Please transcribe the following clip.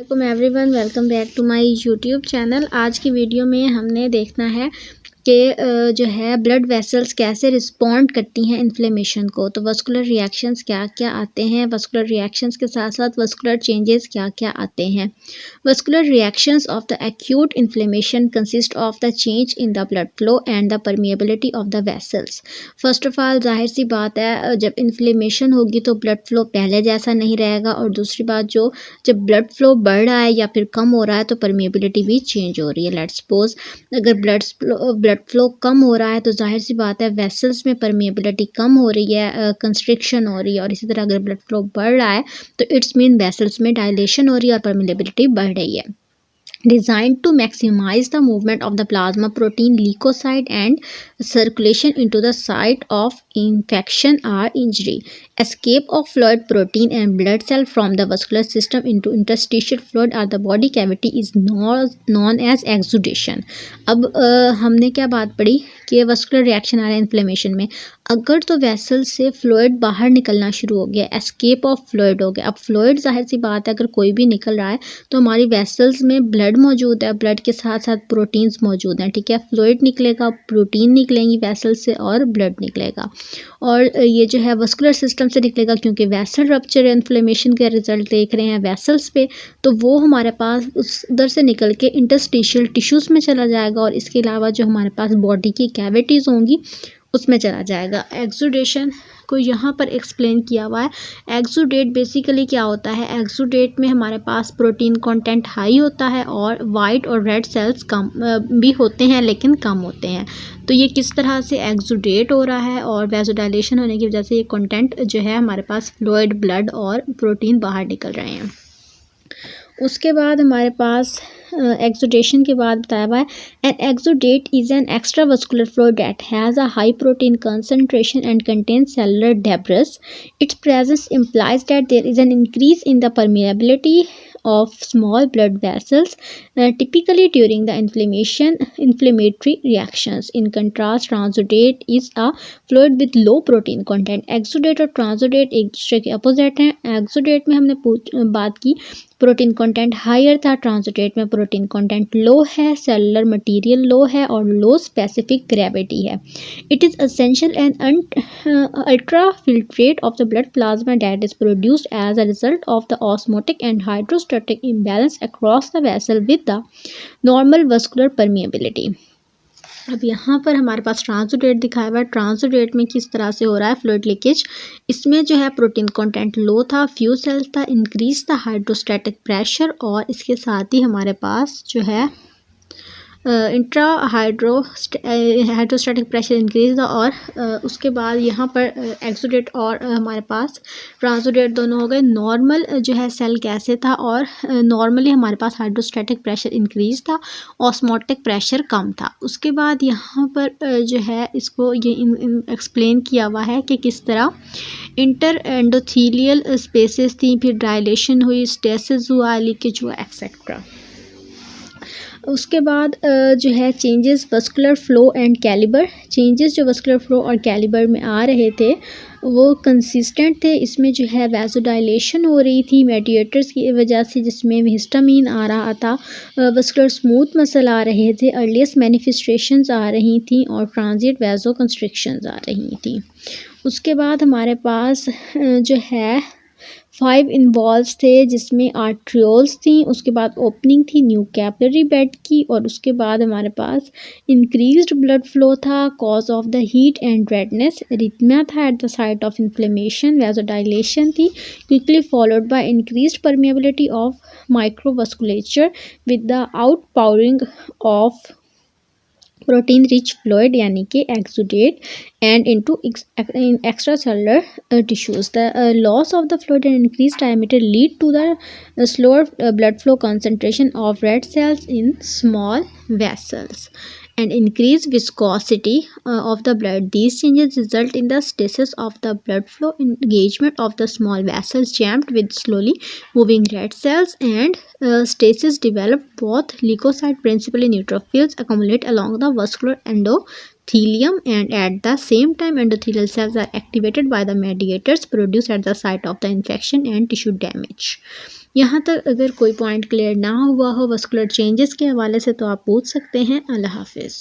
Welcome everyone, welcome back to my YouTube channel. आज की video में हमने देखना है कि जो है ब्लड वेसल्स कैसे रिस्पॉन्ड करती हैं इन्फ्लेमेशन को। तो वस्कुलर रिएक्शंस क्या क्या आते हैं, वस्कुलर रिएक्शंस के साथ साथ वस्कुलर चेंजेस क्या क्या आते हैं। Vascular reactions of the acute inflammation consist of the change in the blood flow and the permeability of the vessels. First of all जाहिर सी बात है, जब इन्फ्लेमेशन होगी तो ब्लड फ्लो पहले जैसा नहीं रहेगा, और दूसरी बात जब ब्लड फ्लो बढ़ रहा है या फिर कम हो रहा है तो परमिएबिलिटी भी चेंज हो रही है। लेट्स सपोज अगर ब्लड फ्लो कम हो रहा है तो जाहिर सी बात है वेसल्स में परमिएबिलिटी कम हो रही है, कंस्ट्रिक्शन हो रही है। और इसी तरह अगर ब्लड फ्लो बढ़ रहा है तो इट्स मीन वेसल्स में डायलेशन हो रही है और परमिएबिलिटी बढ़ रही है। Designed to maximize the movement of the plasma protein leukocyte and circulation into the site of infection or injury. Escape of fluid, protein and blood cell from the vascular system into interstitial fluid or the body cavity is known as exudation. अब हमने क्या बात पढ़ी कि vascular reaction आ रहा है inflammation में। अगर तो वेसल से फ्लूइड बाहर निकलना शुरू हो गया, एस्केप ऑफ फ्लूइड हो गया। अब फ्लूइड जाहिर सी बात है अगर कोई भी निकल रहा है तो हमारी वेसल्स में ब्लड मौजूद है, ब्लड के साथ साथ प्रोटीन्स मौजूद हैं, ठीक है। फ्लूइड निकलेगा, प्रोटीन निकलेंगी वेसल से और ब्लड निकलेगा। और ये जो है वस्कुलर सिस्टम से निकलेगा क्योंकि वेसल रप्चर इन्फ्लेमेशन के रिजल्ट देख रहे हैं वेसल्स पे, तो वो हमारे पास उधर से निकल के इंटरस्टिशियल टिश्यूज़ में चला जाएगा और इसके अलावा जो हमारे पास बॉडी की कैविटीज़ होंगी उसमें चला जाएगा। एक्सुडेशन को यहाँ पर एक्सप्लेन किया हुआ है। एक्सुडेट बेसिकली क्या होता है, एक्सुडेट में हमारे पास प्रोटीन कंटेंट हाई होता है और वाइट और रेड सेल्स कम भी होते हैं लेकिन कम होते हैं। तो ये किस तरह से एक्सुडेट हो रहा है और वेसोडाइलेशन होने की वजह से ये कंटेंट जो है हमारे पास फ्लूइड, ब्लड और प्रोटीन बाहर निकल रहे हैं। उसके बाद हमारे पास एक्सुडेशन के बाद बताया हुआ है an exudate is an extra vascular fluid that has a high protein concentration and contains cellular debris. Its presence implies that there is an increase in the permeability of small blood vessels, typically during the inflammatory reactions. In contrast, transudate is a fluid with low protein content. Exudate और transudate एक दूसरे के opposite हैं। Exudate में हमने बात की protein content higher था, ट्रांसुडेट में प्रोटीन कंटेंट लो है, सेलुलर मटेरियल लो है और लो स्पेसिफिक ग्रेविटी है। It is essential and ultra filtrate of the blood plasma that is produced as a result of the osmotic and hydrostatic imbalance across the vessel with the normal vascular permeability. अब यहाँ पर हमारे पास transudate दिखाया हुआ है। Transudate में किस तरह से हो रहा है फ्लूइड लीकेज। इसमें जो है प्रोटीन कंटेंट लो था, फ्यू सेल्स था, इंक्रीज था हाइड्रोस्टैटिक प्रेशर और इसके साथ ही हमारे पास जो है इंट्रा हाइड्रोस्टैटिक प्रेशर इंक्रीज था। और उसके बाद यहाँ पर एक्सुडेट और हमारे पास ट्रांसुडेट दोनों हो गए। नॉर्मल जो है सेल कैसे था और नॉर्मली हमारे पास हाइड्रोस्टैटिक प्रेशर इंक्रीज था, ऑस्मोटिक प्रेशर कम था। उसके बाद यहाँ पर जो है इसको ये एक्सप्लेन किया हुआ है कि किस तरह इंटर एंडोथीलियल स्पेसेस थी, फिर डायलेशन हुई, स्टेसिस हुआ, लीकेज हुआ एक्सेट्रा। उसके बाद जो है changes vascular flow and calibre. Changes जो वस्कुलर फ्लो और कैलिबर में आ रहे थे वो कंसिस्टेंट थे। इसमें जो है वेसोडाइलेशन हो रही थी मेडिएटर्स की वजह से, जिसमें हिस्टामीन आ रहा था, वस्कुलर स्मूथ मसल आ रहे थे, अर्लीस्ट मैनिफेस्टेशंस आ रही थी और ट्रांजिट वेसो कंस्ट्रिक्शंस आ रही थी। उसके बाद हमारे पास जो है 5 इन्वॉल्व्स थे जिसमें आर्ट्रियोल्स थी, उसके बाद ओपनिंग थी न्यू कैपिलरी बेड की, और उसके बाद हमारे पास इंक्रीज्ड ब्लड फ्लो था, cause of the heat and redness, erythema था at the site of inflammation, vasodilation थी, quickly followed by increased permeability of microvasculature with the outpouring of protein rich fluid यानी कि exudate and into extracellular tissues. The loss of the fluid and increased diameter lead to the slower blood flow concentration of red cells in small vessels and increased viscosity of the blood. These changes result in the stasis of the blood flow, engagement of the small vessels jammed with slowly moving red cells, and stasis develop. Both leukocyte, principally neutrophils, accumulate along the vascular endothelium, and at the same time endothelial cells are activated by the mediators produced at the site of the infection and tissue damage. यहाँ तक अगर कोई point clear ना हुआ हो vascular changes के हवाले से तो आप पूछ सकते हैं। अल्लाह हाफिज़।